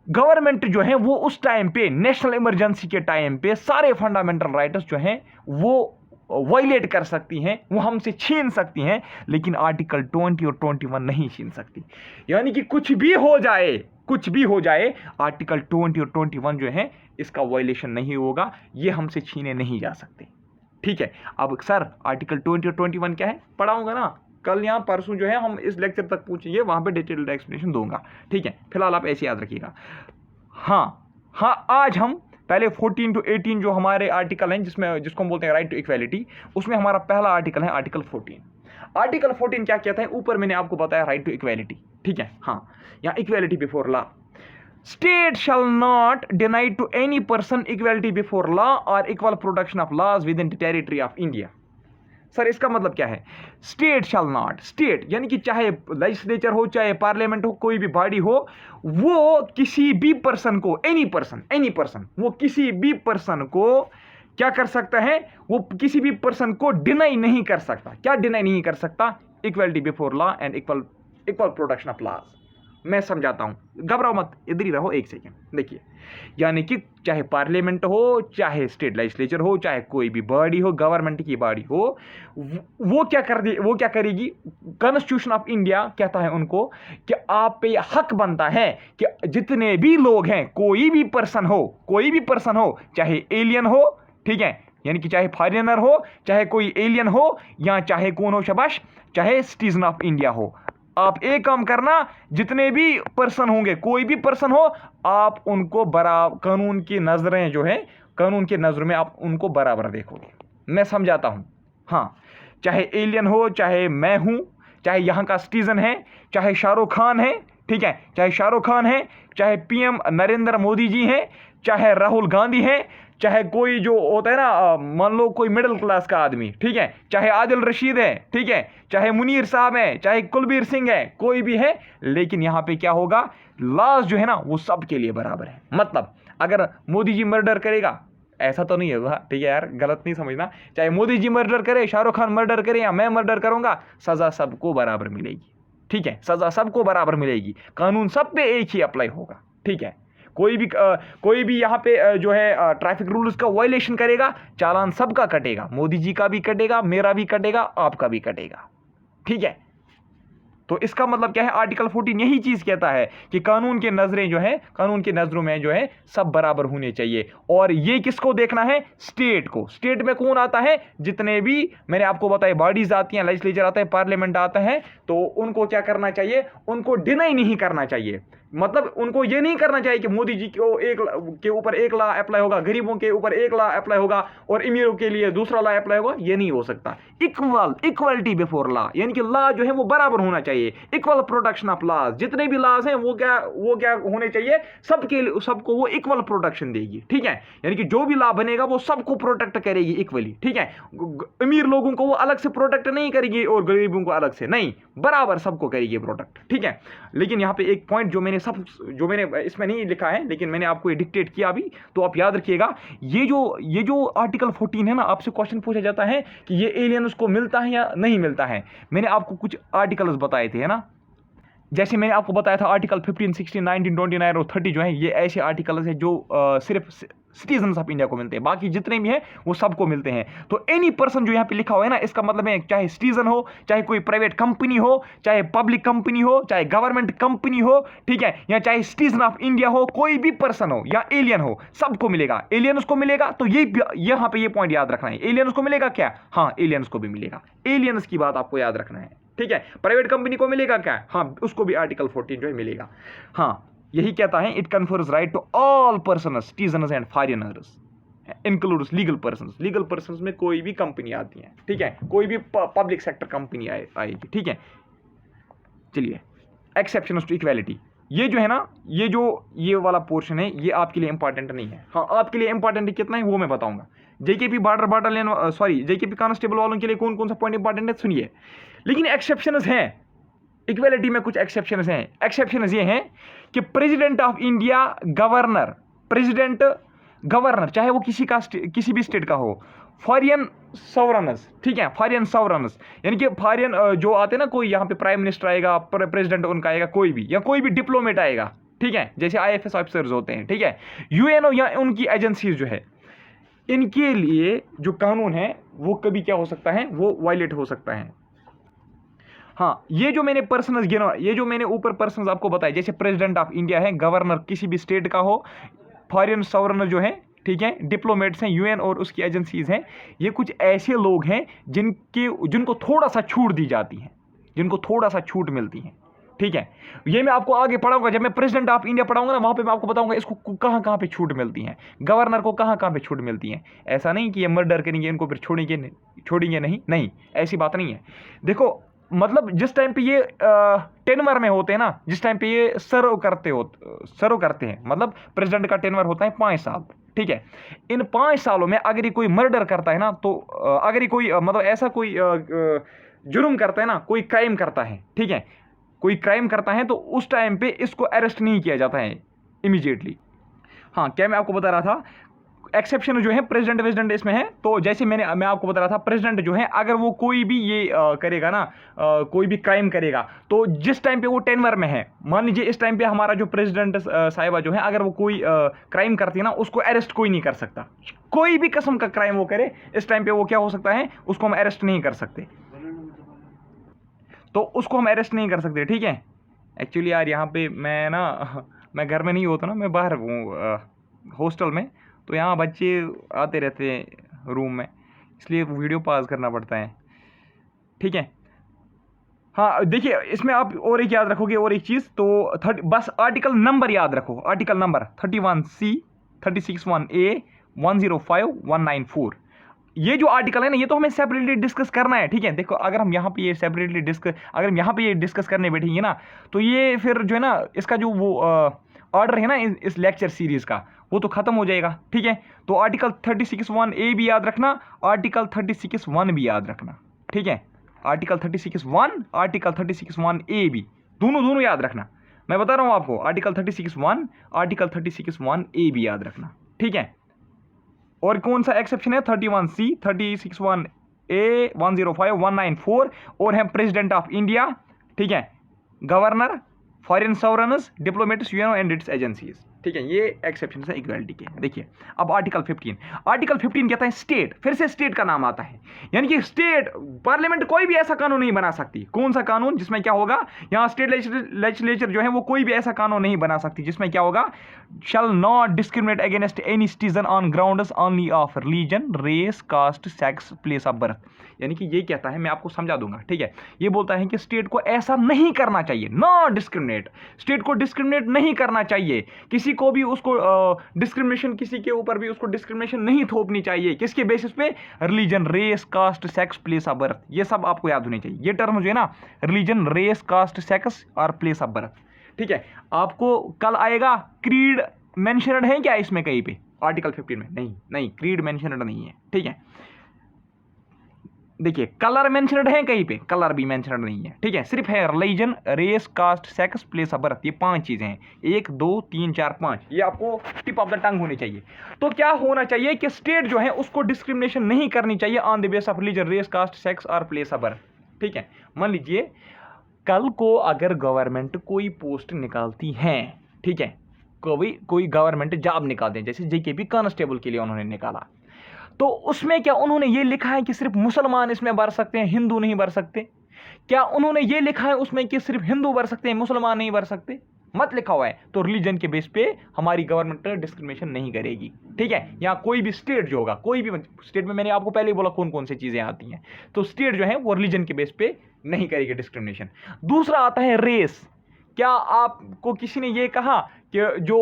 गवर्नमेंट जो है वो उस टाइम पे नेशनल इमरजेंसी के टाइम पे सारे फंडामेंटल राइट्स जो हैं वो वायलेट कर सकती हैं, वो हमसे छीन सकती हैं, लेकिन आर्टिकल 20 और 21 नहीं छीन सकती। यानी कि कुछ भी हो जाए आर्टिकल 20 और 21 जो है इसका वायलेशन नहीं होगा, ये हमसे छीने नहीं जा सकते, ठीक है। अब सर आर्टिकल 20 और 21 क्या है, पढ़ाऊंगा ना कल या परसों जो है, हम इस लेक्चर तक पूछिए, वहां पे डिटेल्ड एक्सप्लेनेशन दूंगा, ठीक है। फिलहाल आप ऐसे याद रखिएगा। हाँ, आज हम पहले 14 to 18 जो हमारे आर्टिकल हैं, जिसको हम बोलते हैं राइट टू इक्वालिटी, उसमें हमारा पहला आर्टिकल है आर्टिकल 14। आर्टिकल 14 क्या कहता है? ऊपर मैंने आपको बताया राइट टू इक्वालिटी, ठीक है। हाँ, या equality before law, state shall not deny to any person equality before law or equal protection of laws within the territory of India। Sir इसका मतलब क्या है? स्टेट शैल नॉट, स्टेट यानी कि चाहे लेजिस्लेचर हो, चाहे पार्लियामेंट हो, कोई भी बॉडी हो, वो किसी भी पर्सन को, एनी पर्सन वो किसी भी पर्सन को क्या कर सकता है? वो किसी भी पर्सन को डिनाई नहीं कर सकता। क्या डिनाई नहीं कर सकता? Equality before law and equal protection of laws. मैं समझाता हूं, घबराओ मत, इधर ही रहो एक सेकेंड। देखिए, यानी कि चाहे पार्लियामेंट हो, चाहे स्टेट लेजिस्लेचर हो, चाहे कोई भी बॉडी हो, गवर्नमेंट की बॉडी हो, वो क्या करेगी? कॉन्स्टिट्यूशन ऑफ इंडिया कहता है उनको कि आप पे हक बनता है कि जितने भी लोग हैं, कोई भी पर्सन हो, चाहे एलियन हो, ठीक है, यानी कि चाहे फॉरेनर हो, चाहे कोई एलियन हो, या चाहे कौन हो, शबाश, चाहे सिटीजन ऑफ इंडिया हो, आप एक काम करना, जितने भी पर्सन होंगे, कोई भी पर्सन हो, आप उनको बराबर, कानून की नजरें जो है, कानून की नजर में आप उनको बराबर देखोगे। मैं समझाता हूं। हाँ, चाहे एलियन हो, चाहे मैं हूं, चाहे यहां का सिटीजन है, चाहे शाहरुख खान है, ठीक है, चाहे पीएम नरेंद्र मोदी जी हैं, चाहे राहुल गांधी हैं, चाहे कोई जो होता है ना, मान लो कोई मिडिल क्लास का आदमी, ठीक है, चाहे आदिल रशीद है, ठीक है, चाहे मुनीर साहब है, चाहे कुलबीर सिंह है, कोई भी है, लेकिन यहां पे क्या होगा? लॉज जो है ना वो सबके लिए बराबर है। मतलब अगर मोदी जी मर्डर करेगा, ऐसा तो नहीं होगा, ठीक है यार, गलत नहीं समझना, चाहे मोदी जी मर्डर करे, शाहरुख खान मर्डर करे, या मैं मर्डर करूंगा, सजा सबको बराबर मिलेगी, ठीक है, सजा सबको बराबर मिलेगी, कानून सब पे एक ही अप्लाई होगा, ठीक है। कोई भी यहाँ पे जो है ट्रैफिक रूल्स का वायलेशन करेगा, चालान सबका कटेगा, मोदी जी का भी कटेगा, मेरा भी कटेगा, आपका भी कटेगा, ठीक है। तो इसका मतलब क्या है? आर्टिकल 14 यही चीज कहता है कि कानून के नजरें जो है, कानून की नजरों में जो है सब बराबर होने चाहिए। और ये किसको देखना है? स्टेट को। स्टेट में कौन आता है? जितने भी मैंने आपको बताया बॉडीज आती हैं, लेजिस्लेचर आता है, पार्लियामेंट आता है, तो उनको क्या करना चाहिए? उनको डिनाई नहीं करना चाहिए। मतलब उनको ये नहीं करना चाहिए कि मोदी जी को एक के ऊपर एक लॉ अप्लाई होगा, गरीबों के ऊपर एक लॉ अप्लाई होगा और अमीरों के लिए दूसरा लॉ अप्लाई होगा, ये नहीं हो सकता। इक्वलिटी बिफोर लॉ, यानी कि लॉ जो है वो बराबर होना चाहिए। इक्वल प्रोटेक्शन ऑफ लॉज, जितने भी लॉज हैं वो क्या होने चाहिए? सबको वो इक्वल प्रोटेक्शन देगी, ठीक है। यानी कि जो भी लॉ बनेगा वो सबको प्रोटेक्ट करेगी इक्वली, ठीक है। अमीर लोगों को वो अलग से प्रोटेक्ट नहीं करेगी और गरीबों को अलग से नहीं, बराबर सबको करेगी प्रोटेक्ट, ठीक है। लेकिन यहाँ पे एक पॉइंट जो मैंने इसमें नहीं लिखा है, लेकिन मैंने आपको ये डिक्टेट किया अभी, तो आप याद रखिएगा, ये जो आर्टिकल 14 है ना, आपसे क्वेश्चन पूछा जाता है कि ये एलियंस को मिलता है या नहीं मिलता है। मैंने आपको कुछ आर्टिकल्स बताए थे, है ना, जैसे मैंने आपको बताया था आर्टिकल 15, 16, 19, 29 और 30 जो है, ये ऐसे आर्टिकल्स हैं जो सिर्फ सिटीजन्स ऑफ इंडिया को मिलते हैं, बाकी जितने भी हैं वो सबको मिलते हैं। तो एनी पर्सन जो यहाँ पे लिखा हुआ है ना, इसका मतलब है चाहे सिटीजन हो, चाहे कोई प्राइवेट कंपनी हो, चाहे पब्लिक कंपनी हो, चाहे गवर्नमेंट कंपनी हो, ठीक है, या चाहे सिटीजन ऑफ इंडिया हो, कोई भी पर्सन हो या एलियन हो, सबको मिलेगा। एलियंस को मिलेगा, तो ये यहाँ पे ये पॉइंट याद रखना है, एलियंस को मिलेगा क्या? हाँ, एलियंस को भी मिलेगा। एलियंस की बात आपको याद रखना है, ठीक है। प्राइवेट कंपनी को मिलेगा क्या? हाँ, उसको भी आर्टिकल 14 जो है मिलेगा। हाँ, यही कहता है, it confers right to all persons, citizens and foreigners, includes legal persons. Legal persons में कोई भी कंपनी आती है, ठीक है, कोई भी पब्लिक सेक्टर कंपनी आएगी, ठीक है। चलिए, एक्सेप्शंस टू इक्वालिटी, ये जो है ना, ये वाला पोर्शन है, ये आपके लिए इंपॉर्टेंट नहीं है। हाँ, आपके लिए इंपॉर्टेंट कितना है वो मैं बताऊंगा। JKP border battalion, sorry, JKP constable वालों के लिए कौन कौन सा पॉइंट इंपॉर्टेंट है सुनिए। लेकिन एक्सेप्शंस हैं, इक्वालिटी में कुछ एक्सेप्शंस हैं। एक्सेप्शंस ये हैं कि president of India, governor, president, governor, चाहे वो किसी भी स्टेट का हो, फॉरेन सॉवरन्स, ठीक है, फॉरेन सॉवरन्स, यानी कि फॉरेन जो आते हैं ना, कोई यहाँ पे प्राइम मिनिस्टर आएगा, प्रेसिडेंट उनका आएगा, कोई भी, या कोई भी डिप्लोमेट आएगा, ठीक है, जैसे IFS ऑफिसर्स होते हैं, ठीक है, UNO या उनकी एजेंसीज जो है, इनके लिए जो कानून है वो कभी क्या हो सकता है, वो वायलेट हो सकता है। हाँ, ये जो मैंने पर्सनस गिना, ये जो मैंने ऊपर पर्सनस आपको बताए, जैसे प्रेसिडेंट ऑफ इंडिया है, गवर्नर किसी भी स्टेट का हो, फॉरेन सॉवरन जो है, ठीक है, डिप्लोमेट्स हैं, UN और उसकी एजेंसीज हैं, ये कुछ ऐसे लोग हैं जिनको थोड़ा सा छूट दी जाती है, जिनको थोड़ा सा छूट मिलती है, ठीक है। ये मैं आपको आगे पढ़ाऊंगा, जब मैं प्रेसिडेंट ऑफ इंडिया पढ़ाऊंगा ना, वहां पे मैं आपको बताऊंगा इसको कहां कहां पे छूट मिलती है, गवर्नर को कहां कहां पे छूट मिलती है। ऐसा नहीं कि ये मर्डर करेंगे इनको फिर छोड़ेंगे नहीं, ऐसी बात नहीं है। देखो, मतलब जिस टाइम पे ये टेनवर में होते हैं ना, जिस टाइम पे ये सर्व करते हैं, मतलब प्रेसिडेंट का टेनवर होता है 5 साल, ठीक है। इन 5 सालों में अगर ये कोई मर्डर करता है ना, तो अगर ये कोई मतलब ऐसा कोई जुर्म करता है ना, कोई क्राइम करता है, ठीक है, कोई क्राइम करता है, तो उस टाइम पे इसको अरेस्ट नहीं किया जाता है इमीडिएटली। हाँ, क्या मैं आपको बता रहा था, एक्सेप्शन जो है प्रेसिडेंट इसमें है। तो जैसे मैं आपको बता रहा था, प्रेसिडेंट जो है अगर वो कोई भी ये करेगा ना, कोई भी क्राइम करेगा, तो जिस टाइम पे वो टेनवर में है, मान लीजिए इस टाइम पे हमारा जो प्रेसिडेंट साहिबा जो है, अगर वो कोई क्राइम करती है ना, उसको अरेस्ट कोई नहीं कर सकता। कोई भी किस्म का क्राइम वो करे, इस टाइम पे वो क्या हो सकता है, उसको हम अरेस्ट नहीं कर सकते, तो उसको हम अरेस्ट नहीं कर सकते, ठीक है। एक्चुअली यार यहाँ पे मैं घर में नहीं होता ना, मैं बाहर हूँ हॉस्टल में, तो यहाँ बच्चे आते रहते हैं रूम में, इसलिए वीडियो पॉज करना पड़ता है, ठीक है। हाँ, देखिए, इसमें आप और एक याद रखोगे, और एक चीज़, तो बस आर्टिकल नंबर याद रखो, आर्टिकल नंबर 31C, 36(1)(a), 105, 194। ये जो आर्टिकल है ना, ये तो हमें सेपरेटली डिस्कस करना है, ठीक है। देखो, अगर हम यहाँ पे ये सेपरेटली डिस्कस करने बैठेंगे ना, तो ये फिर जो है ना, इसका जो वो ऑर्डर है ना इस लेक्चर सीरीज का, वो तो खत्म हो जाएगा, ठीक है। तो आर्टिकल 36(1)(a) भी याद रखना, आर्टिकल 36(1) भी याद रखना, ठीक है। आर्टिकल 36(1), आर्टिकल 36(1)(a) भी दोनों याद रखना। मैं बता रहा हूँ आपको, आर्टिकल 36(1), आर्टिकल 36(1)(a) भी याद रखना, ठीक है। और कौन सा एक्सेप्शन है, 31C, 36(1)(a), 105, 194, और है प्रेसिडेंट ऑफ इंडिया, ठीक है, governor, foreign sovereigns, diplomats, UNO and its agencies, ठीक है। ये एक्सेप्शन है इक्वालिटी के। देखिए, अब आर्टिकल 15 कहता है स्टेट, फिर से स्टेट का नाम आता है, यानी कि स्टेट पार्लियामेंट कोई भी ऐसा कानून नहीं बना सकती। कौन सा कानून, जिसमें क्या होगा, यहाँ स्टेट लेजिस्लेचर जो है वो कोई भी ऐसा कानून नहीं बना सकती जिसमें क्या होगा, shall not discriminate against any citizen on grounds only of religion, race, caste, sex, place of birth. यानी कि ये कहता है, मैं आपको समझा दूंगा, ठीक है। ये बोलता है कि स्टेट को ऐसा नहीं करना चाहिए, नॉट डिस्क्रिमिनेट, स्टेट को डिस्क्रिमिनेट नहीं करना चाहिए, किसी को भी उसको डिस्क्रिमिनेशन, किसी के ऊपर भी उसको डिस्क्रिमिनेशन नहीं थोपनी चाहिए। किसके बेसिस पे, religion, race, caste, sex, place of birth, ये सब आपको याद होने चाहिए। ये टर्म जो है ना, रिलीजन, रेस, कास्ट, सेक्स और प्लेस ऑफ बर्थ, ठीक है। आपको कल आएगा, क्रीड मेंशनड है क्या इसमें कहीं पे, आर्टिकल 15 में? नहीं, क्रीड मेंशनड नहीं है, ठीक है। देखिए, कलर मेंशनड है कहीं पे, कलर भी मेंशनड नहीं है, ठीक है। सिर्फ है religion, race, caste, sex, place of birth, ये 5 चीजें हैं, 1, 2, 3, 4, 5, ये आपको टिप ऑफ द टंग होनी चाहिए। तो क्या होना चाहिए कि स्टेट जो है उसको डिस्क्रिमिनेशन नहीं करनी चाहिए on the base of religion, race, caste, sex और प्लेस ऑफ बर्थ, ठीक है। मान लीजिए कल को अगर गवर्नमेंट कोई पोस्ट निकालती है, ठीक है, कोई गवर्नमेंट जॉब निकालते हैं, जैसे जेकेपी कांस्टेबल के लिए उन्होंने निकाला, तो उसमें क्या उन्होंने ये लिखा है कि सिर्फ मुसलमान इसमें भर सकते हैं, हिंदू नहीं भर सकते? क्या उन्होंने ये लिखा है उसमें कि सिर्फ हिंदू भर सकते हैं, मुसलमान नहीं भर सकते? मत लिखा हुआ है तो रिलीजन के बेस पे हमारी गवर्नमेंट डिस्क्रिमिनेशन नहीं करेगी। ठीक है, यहाँ कोई भी स्टेट जो होगा, कोई भी स्टेट में मैंने आपको पहले ही बोला कौन कौन सी चीजें आती हैं, तो स्टेट जो है वो रिलीजन के बेस पे नहीं करेगी डिस्क्रिमिनेशन। दूसरा आता है रेस। क्या आपको किसी ने ये कहा कि जो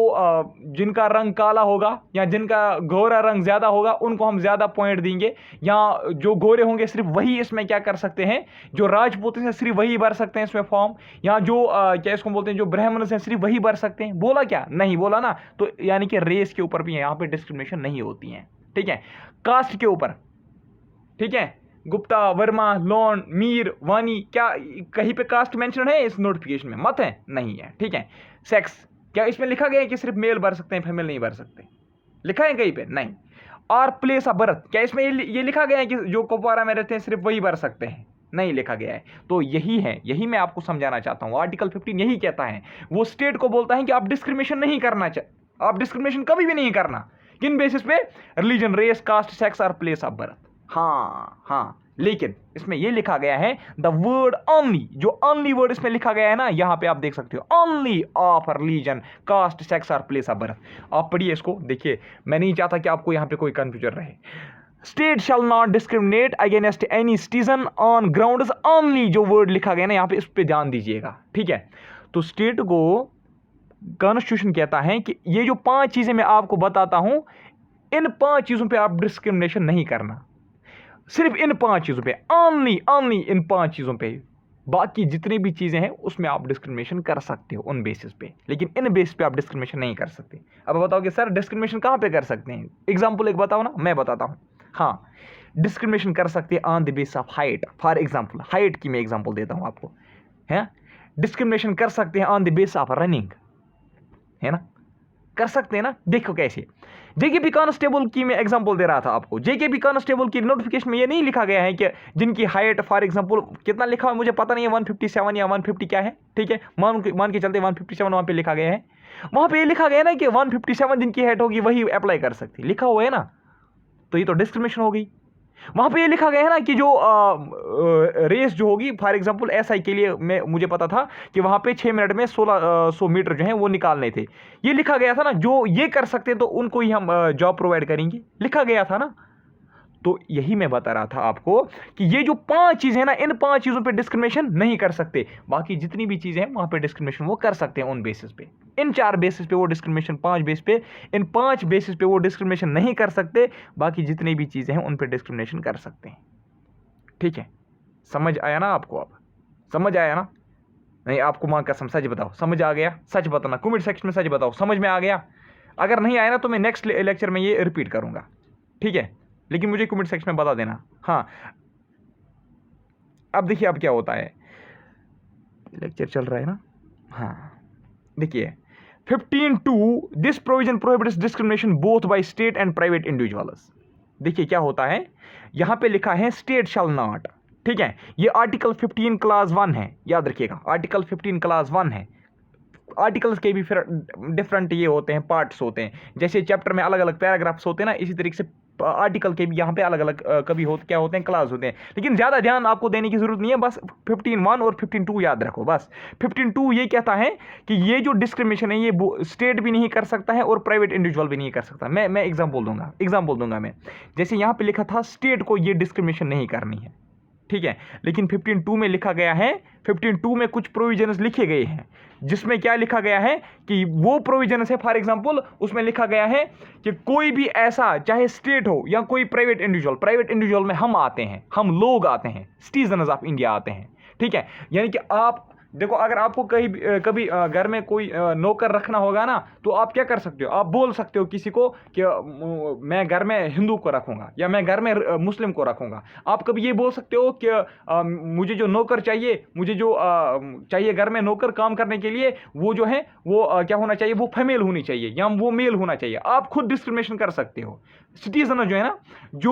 जिनका रंग काला होगा या जिनका गोरा रंग ज्यादा होगा उनको हम ज्यादा पॉइंट देंगे, या जो गोरे होंगे सिर्फ वही इसमें क्या कर सकते हैं, जो राजपूत हैं सिर्फ वही भर सकते हैं इसमें फॉर्म, या जो क्या इसको बोलते हैं जो ब्राह्मण हैं सिर्फ वही भर सकते हैं? बोला क्या? नहीं बोला ना। तो यानी कि रेस के ऊपर भी यहाँ पे डिस्क्रिमिनेशन नहीं होती है। ठीक है, कास्ट के ऊपर, ठीक है, गुप्ता, वर्मा, लोन, मीर, वानी, क्या कहीं पे कास्ट मेंशन है इस नोटिफिकेशन में? मत है, नहीं है। ठीक है, सेक्स, क्या इसमें लिखा गया है कि सिर्फ मेल भर सकते हैं, फीमेल नहीं भर सकते? लिखा है कहीं पे? नहीं। और प्लेस ऑफ बर्थ, क्या इसमें ये लिखा गया है कि जो कुपवारा में रहते हैं सिर्फ वही भर सकते हैं? नहीं लिखा गया है। तो यही है, यही मैं आपको समझाना चाहता हूं। आर्टिकल 15 यही कहता है, वो स्टेट को बोलता है कि आप डिस्क्रिमिनेशन नहीं करना, आप डिस्क्रिमिनेशन कभी भी नहीं करना। किन बेसिस पे? रिलीजन, रेस, कास्ट, सेक्स और प्लेस ऑफ बर्थ। हाँ, लेकिन इसमें यह लिखा गया है द वर्ड ओनली, जो ओनली वर्ड इसमें लिखा गया है ना, यहां पे आप देख सकते हो, only of religion, caste, sex और प्लेस ऑफ बर्थ। आप पढ़िए इसको, देखिए। मैं नहीं चाहता कि आपको यहां पे कोई कंफ्यूजन रहे। State shall not discriminate against any citizen on grounds only, जो वर्ड लिखा गया ना यहां पे, इस पे ध्यान दीजिएगा। ठीक है, तो स्टेट को कॉन्स्टिट्यूशन कहता है कि ये जो 5 चीजें मैं आपको बताता हूं, इन 5 चीजों पे आप डिस्क्रिमिनेशन नहीं करना, सिर्फ इन 5 चीजों पे, ओनली इन 5 चीजों पे। बाकी जितनी भी चीजें हैं उसमें आप डिस्क्रिमिनेशन कर सकते हो उन बेसिस पे, लेकिन इन बेसिस पे आप डिस्क्रिमिनेशन नहीं कर सकते। अब बताओगे सर डिस्क्रिमिनेशन कहां पे कर सकते हैं? एग्जांपल एक बताओ ना, मैं बताता हूं। हाँ, डिस्क्रिमिनेशन कर सकते हैं on the base of height. For example, height की मैं एग्जांपल देता हूं आपको, है। डिस्क्रिमिनेशन कर सकते हैं on the base of running, है ना, कर सकते हैं ना। देखो कैसे, जेकेपी कांस्टेबल की मैं एग्जांपल दे रहा था आपको। जेकेपी कांस्टेबल की नोटिफिकेशन में ये नहीं लिखा गया है कि जिनकी हाइट, फॉर एग्जांपल कितना लिखा है मुझे पता नहीं है, 157 या 150 क्या है, ठीक है, मान के चलते 157 वहां पे लिखा गया है। वहां पे ये लिखा गया ना कि 157 जिनकी हाइट होगी वही अप्लाई कर सकती, लिखा हुआ है ना, तो ये तो डिस्क्रिमिनेशन हो गई। वहां पे ये लिखा गया है ना कि जो रेस जो होगी, फॉर एग्जांपल एसआई के लिए मुझे पता था कि वहां पे 6 मिनट में 1600 मीटर जो है वो निकालने थे, ये लिखा गया था ना। जो ये कर सकते हैं तो उनको ही हम जॉब प्रोवाइड करेंगे, लिखा गया था ना। तो यही मैं बता रहा था आपको कि ये जो 5 चीजें हैं ना, इन 5 चीजों पे डिस्क्रिमिनेशन नहीं कर सकते। बाकी जितनी भी चीजें हैं वहां पे डिस्क्रिमिनेशन वो कर सकते हैं उन बेसिस पे। इन 4 बेसिस पे वो डिस्क्रिमिनेशन, 5 बेस पे, इन 5 बेसिस पे वो डिस्क्रिमिनेशन नहीं कर सकते। बाकी जितनी भी चीजें हैं उन पे डिस्क्रिमिनेशन कर सकते हैं। ठीक है, समझ आया ना आपको? अब समझ आया ना? नहीं, आपको मां कसम सच बताओ, समझ आ गया? सच बताना, कमेंट सेक्शन में सच बताओ, समझ में आ गया? अगर नहीं आया ना तो मैं नेक्स्ट लेक्चर में ये रिपीट करूंगा, ठीक है, लेकिन मुझे कमेंट सेक्शन में बता देना। हाँ, अब देखिए अब क्या होता है, लेक्चर चल रहा है ना। हाँ, देखिए 15(2) this provision prohibits discrimination both by state and private individuals. देखिए क्या होता है, यहां पे लिखा है स्टेट शैल नॉट, ठीक है, ये आर्टिकल 15 क्लास 1 है, याद रखिएगा, आर्टिकल 15 क्लास 1 है। आर्टिकल्स के भी फिर डिफरेंट ये होते हैं, पार्ट्स होते हैं, जैसे चैप्टर में अलग अलग पैराग्राफ्स होते हैं ना, इसी तरीके से आर्टिकल के भी यहाँ पे अलग अलग कभी क्या होते हैं, क्लास होते हैं। लेकिन ज़्यादा ध्यान आपको देने की जरूरत नहीं है, बस 15(1) और 15(2) याद रखो बस। 15(2) ये कहता है कि ये जो डिस्क्रिमिनेशन है ये स्टेट भी नहीं कर सकता है और प्राइवेट इंडिविजुअल भी नहीं कर सकता। मैं एग्जाम्पल दूंगा मैं, जैसे यहाँ पे लिखा था स्टेट को ये डिस्क्रिमिनेशन नहीं करनी है, ठीक है, लेकिन 15(2) में लिखा गया है, 15(2) में कुछ प्रोविजंस लिखे गए हैं, जिसमें क्या लिखा गया है कि वो प्रोविजंस है, फॉर एग्जांपल उसमें लिखा गया है कि कोई भी ऐसा, चाहे स्टेट हो या कोई प्राइवेट इंडिविजुअल में हम आते हैं, हम लोग आते हैं, सिटीजन्स ऑफ इंडिया आते हैं, ठीक है। यानी कि आप देखो, अगर आपको कभी घर में कोई नौकर रखना होगा ना, तो आप क्या कर सकते हो, आप बोल सकते हो किसी को कि मैं घर में हिंदू को रखूंगा या मैं घर में मुस्लिम को रखूंगा। आप कभी ये बोल सकते हो कि मुझे जो नौकर चाहिए, मुझे जो चाहिए घर में नौकर काम करने के लिए, वो जो है वो क्या होना चाहिए, वो फीमेल होनी चाहिए या वो मेल होना चाहिए। आप खुद डिस्क्रिमिनेशन कर सकते हो। सिटीजन जो है ना, जो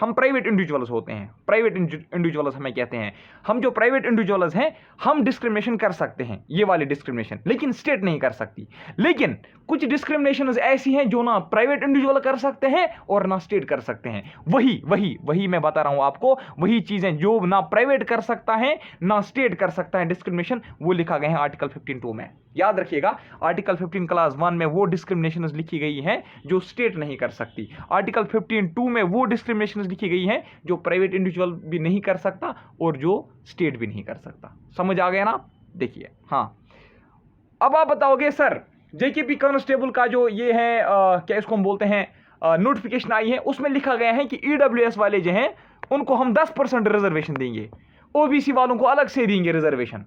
हम प्राइवेट इंडिविजुअल्स होते हैं, प्राइवेट इंडिविजुअल्स हमें कहते हैं, हम जो प्राइवेट इंडिविजुअल्स हैं हम डिस्क्रिमिनेशन कर सकते हैं, ये वाली डिस्क्रिमिनेशन, लेकिन स्टेट नहीं कर सकती। लेकिन कुछ डिस्क्रिमिनेशन ऐसी हैं जो ना प्राइवेट इंडिविजुअल कर सकते हैं और ना स्टेट कर सकते हैं। वही मैं बता रहा हूं आपको, वही चीजें जो ना प्राइवेट कर सकता है ना स्टेट कर सकता है डिस्क्रिमिनेशन, वो लिखा गया है आर्टिकल 15(2) में। याद रखिएगा, आर्टिकल 15 क्लास 1 में वो डिस्क्रिमिनेशंस लिखी गई हैं जो स्टेट नहीं कर सकती, आर्टिकल 15(2) में वो डिस्क्रिमिनेशंस लिखी गई हैं जो प्राइवेट इंडिविजुअल भी नहीं कर सकता और जो स्टेट भी नहीं कर सकता। समझ आ गया ना? देखिए, हाँ, अब आप बताओगे सर जेकेपी कांस्टेबल का जो ये है क्या इसको हम बोलते हैं नोटिफिकेशन आई है, उसमें लिखा गया है कि ईडब्ल्यूएस वाले जो हैं उनको हम 10% रिजर्वेशन देंगे, ओबीसी वालों को अलग से देंगे रिजर्वेशन।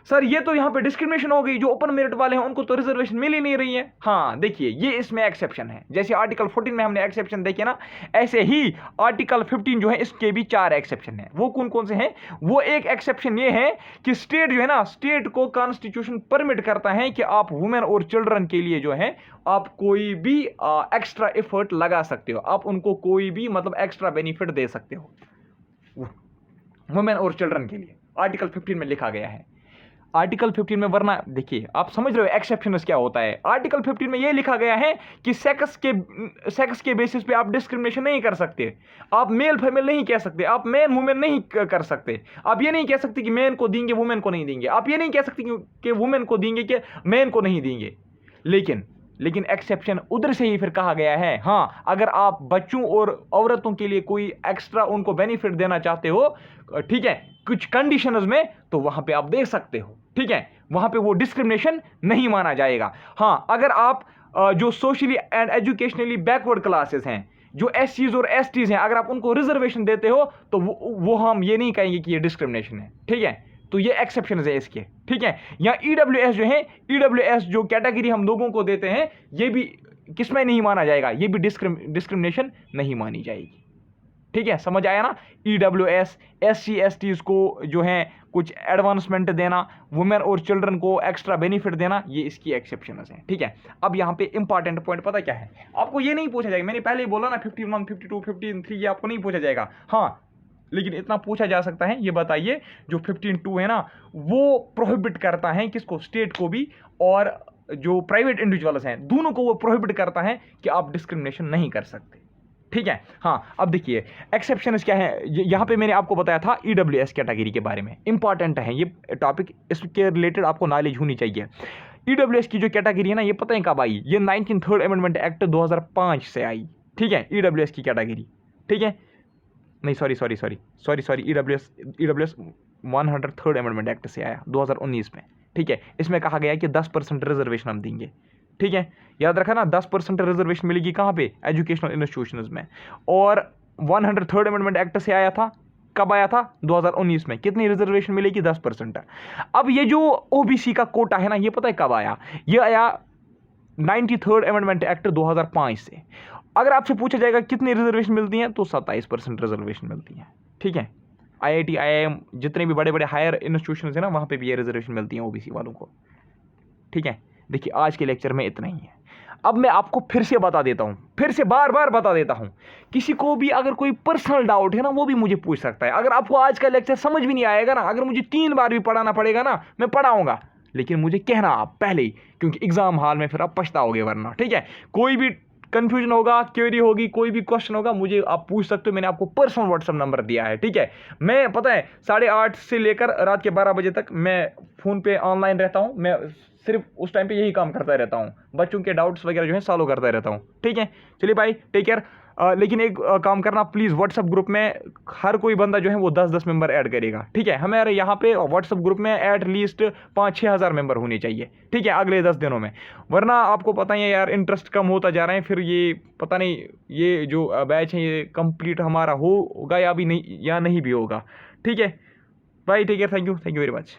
सर ये तो यहाँ पे डिस्क्रिमिनेशन हो गई, जो ओपन मेरिट वाले हैं उनको तो रिजर्वेशन मिल ही नहीं रही है। हाँ देखिए, ये इसमें एक्सेप्शन है, जैसे आर्टिकल 14 में हमने एक्सेप्शन देखे ना, ऐसे ही आर्टिकल 15 जो है इसके भी 4 एक्सेप्शन है। वो कौन कौन से हैं? वो एक एक्सेप्शन ये है कि स्टेट जो है ना, स्टेट को कॉन्स्टिट्यूशन परमिट करता है कि आप वुमेन और चिल्ड्रन के लिए जो है आप कोई भी एक्स्ट्रा एफर्ट लगा सकते हो, आप उनको कोई भी मतलब एक्स्ट्रा बेनिफिट दे सकते हो वुमेन और चिल्ड्रन के लिए। आर्टिकल 15 में लिखा गया है, आर्टिकल 15 में। वरना देखिए, आप समझ रहे हो एक्सेप्शंस क्या होता है। आर्टिकल 15 में यह लिखा गया है कि सेक्स के बेसिस पे आप डिस्क्रिमिनेशन नहीं कर सकते, आप मेल फीमेल नहीं कह सकते, आप मैन वुमेन नहीं कर सकते, आप ये नहीं कह सकते कि मैन को देंगे वुमेन को नहीं देंगे, आप ये नहीं कह सकते कि वुमेन को देंगे कि मैन को नहीं देंगे। लेकिन एक्सेप्शन उधर से ही फिर कहा गया है, हाँ अगर आप बच्चों और औरतों के लिए कोई एक्स्ट्रा उनको बेनिफिट देना चाहते हो, ठीक है, कुछ कंडीशंस में, तो वहां पे आप दे सकते हो, ठीक है, वहां पे वो डिस्क्रिमिनेशन नहीं माना जाएगा। हाँ अगर आप जो socially and educationally backward classes हैं, जो एससीज और एसटीज हैं, अगर आप उनको रिजर्वेशन देते हो तो वो हम ये नहीं कहेंगे कि ये डिस्क्रिमिनेशन है, ठीक है। तो ये एक्सेप्शन है इसके, ठीक है। या ईडब्ल्यूएस जो है, ईडब्ल्यूएस जो कैटेगरी हम लोगों को देते हैं, ये भी किसमें नहीं माना जाएगा, ये भी डिस्क्रिमिनेशन नहीं मानी जाएगी, ठीक है। समझ आया ना? ईडब्ल्यूएस, एससी एसटीज को जो है कुछ एडवांसमेंट देना, वुमेन और चिल्ड्रन को एक्स्ट्रा बेनिफिट देना, ये इसकी एक्सेप्शंस हैं, ठीक है। अब यहाँ पे इंपॉर्टेंट पॉइंट पता क्या है, आपको ये नहीं पूछा जाएगा, मैंने पहले ही बोला ना 51, 52, 53 ये आपको नहीं पूछा जाएगा, हाँ लेकिन इतना पूछा जा सकता है, ये बताइए जो 15(2) है ना, वो प्रोहिबिट करता है किसको, स्टेट को भी और जो प्राइवेट इंडिविजुअल्स हैं दोनों को वो प्रोहिबिट करता है कि आप डिस्क्रिमिनेशन नहीं कर सकते, ठीक है। हाँ अब देखिए एक्सेप्शंस क्या है, यहाँ पे मैंने आपको बताया था ईडब्ल्यूएस कैटेगरी के बारे में, इंपॉर्टेंट है ये टॉपिक, इसके रिलेटेड आपको नॉलेज होनी चाहिए। ईडब्ल्यूएस की जो कैटेगरी है ना, ये पता है कब आई, ये 19 अमेंडमेंट एक्ट 2005 से आई, ठीक है, ईडब्ल्यूएस की कैटेगरी, ठीक है, नहीं सॉरी ईडब्ल्यूएस 103 अमेंडमेंट एक्ट से आया 2019 में, ठीक है। इसमें कहा गया कि 10% रिजर्वेशन हम देंगे, ठीक है, याद रखा ना, 10% रिजर्वेशन मिलेगी कहाँ पे, एजुकेशनल इंस्टीट्यूशंस में। और 103 अमेंडमेंट एक्ट से आया था, कब आया था, 2019 में। कितनी रिजर्वेशन मिलेगी, 10%। अब ये जो ओबीसी का कोटा है ना, ये पता है कब आया, ये आया 93 अमेंडमेंट एक्ट 2005 से। अगर आपसे पूछा जाएगा कितनी रिजर्वेशन मिलती है, तो 27% रिजर्वेशन मिलती है, ठीक है। आईआईटी, आईआईएम, जितने भी बड़े बड़े हायर इंस्टीट्यूशन है ना, वहाँ पे भी ये रिजर्वेशन मिलती है ओबीसी वालों को, ठीक है। देखिए आज के लेक्चर में इतना ही है। अब मैं आपको फिर से बता देता हूँ, फिर से बार बार बता देता हूँ, किसी को भी अगर कोई पर्सनल डाउट है ना, वो भी मुझे पूछ सकता है। अगर आपको आज का लेक्चर समझ भी नहीं आएगा ना, अगर मुझे 3 बार भी पढ़ाना पड़ेगा ना, मैं पढ़ाऊंगा, लेकिन मुझे कहना आप पहले ही, क्योंकि एग्जाम हॉल में फिर आप पछताओगे वरना, ठीक है। कोई भी कंफ्यूजन होगा, क्वेरी होगी, कोई भी क्वेश्चन होगा, मुझे आप पूछ सकते हो, मैंने आपको पर्सनल व्हाट्सएप नंबर दिया है, ठीक है। मैं पता है 8:30 से लेकर रात के 12 बजे तक मैं फ़ोन पे ऑनलाइन रहता हूँ, मैं सिर्फ उस टाइम पे यही काम करता रहता हूँ, बच्चों के डाउट्स वगैरह जो है सॉल्व करता रहता हूँ, ठीक है। चलिए भाई, टेक केयर। लेकिन एक काम करना प्लीज़, व्हाट्सएप ग्रुप में हर कोई बंदा जो है वो 10-10 मेंबर ऐड करेगा, ठीक है। हमारे यहाँ पे व्हाट्सएप ग्रुप में एटलीस्ट 5-6 हज़ार मेंबर होने चाहिए, ठीक है, अगले 10 दिनों में। वरना आपको पता ही है यार, इंटरेस्ट कम होता जा रहा है, फिर ये पता नहीं ये जो बैच है ये कंप्लीट हमारा होगा या भी नहीं, या नहीं भी होगा, ठीक है भाई। Take care, thank you very much.